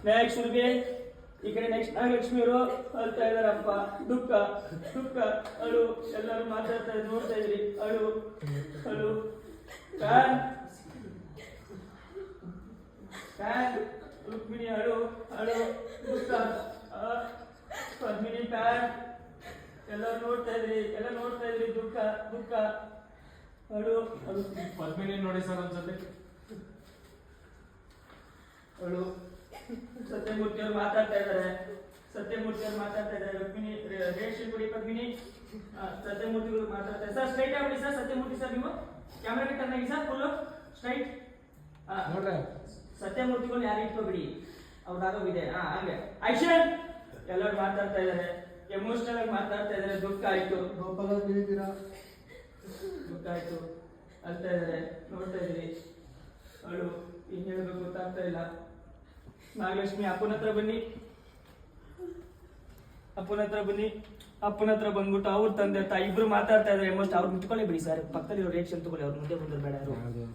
Next Surbhi ಈ ಕಡೆ next Nagalakshmi ಅವರು ಅಳ್ತಾ ಇದಾರಪ್ಪ. ದುಃಖ ದುಃಖ ಅಳು. ಎಲ್ಲರೂ ಮಾತಾಡ್ತಾ ಇದ್ರು, ನೋಡ್ತಾ ಇದ್ರಿ. ಅಳು ಅಳು. Fan fan. ರುಕ್ಮಿಣಿ ಅಳು ಅಳು. ದುಃಖ. ಪದ್ಮಿನಿ ಫ್ಯಾನ್. ಎಲ್ಲರೂ ನೋಡ್ತಾ ಇದ್ರಿ, ಎಲ್ಲ ನೋಡ್ತಾ ಇದ್ರಿ. ದುಃಖ ದುಃಖ ಅಳು ಅಳು. ಪದ್ಮಿನಿ ನೋಡಿ ಸರ್ ಒಂದ್ಸತಿ. ಅಳು. ಸತ್ಯಮೂರ್ತಿ ಅವರು ಮಾತಾಡ್ತಾ ಇದ್ದಾರೆ. ಸತ್ಯಮೂರ್ತಿ ಅವರು ಮಾತಾಡ್ತಾ ಇದ್ದಾರೆ. ರುಕ್ಮಿಣಿ ರೇಷನ್ ಕೊಡಿ ಪದ್ಮಿನಿ. ಸತ್ಯಮೂರ್ತಿಗಳು ಮಾತಾಡ್ತಾರೆ. ಸರ್ ಸ್ಟ್ರೈಟ್ ಆಗ್ಬಿಡಿ ಸರ್. ಸತ್ಯಮೂರ್ತಿ ಸರ್ ನೀವು ಕ್ಯಾಮ್ರಾಗೆ ಟರ್ನ್ ಆಗಿ ಸರ್. Full straight. ನೋಡ್ರೆ ಸತ್ಯಮೂರ್ತಿಗಳು ಯಾರು ಇಟ್ಕೋಬಿಡಿ, ಅವ್ರಾಗೋಗಿದೆ. ಹಂಗೆ ಆಕ್ಷನ್. ಎಲ್ಲರೂ ಮಾತಾಡ್ತಾ ಇದ್ದಾರೆ, ಎಮೋಷನಲ್ ಆಗಿ ಮಾತಾಡ್ತಾ ಇದ್ದಾರೆ. ದುಃಖ ಆಯ್ತು. ಗೋಪಾಲ ಬೀಳಿದ್ದೀರಾ? ದುಃಖ ಆಯ್ತು. ಅಳ್ತಾ ಇದ್ದಾರೆ, ನೋಡ್ತಾ ಇದ್ರಿ. ಅಳು. ಏನ್ ಹೇಳ್ಬೇಕು ಗೊತ್ತಾಗ್ತಾ ಇಲ್ಲ. ನಾಗಲಕ್ಷ್ಮಿ ಅಪ್ಪನ ಹತ್ರ ಬನ್ನಿ. ಅಪ್ಪನ ಹತ್ರ ಬನ್ನಿ. ಅಪ್ಪನ ಹತ್ರ ಬಂದ್ಬಿಟ್ಟು ಅವ್ರ ತಂದೆ ತಾಯಿ ಇಬ್ರು ಮಾತಾಡ್ತಾ ಇದ್ದಾರೆ. ಎಮೋಷನ್ ಅವ್ರು ನಿಂತ್ಕೊಳ್ಳಿ ಬಿಡಿ ಸರ್. ಪಕ್ಕದಲ್ಲಿ ರಿಯಾಕ್ಷನ್ ತಗೊಳ್ಳಿ. ಅವ್ರ ಮುಂದೆ ಬಂದ್ರೆ ಬೇಡ. ಯಾರು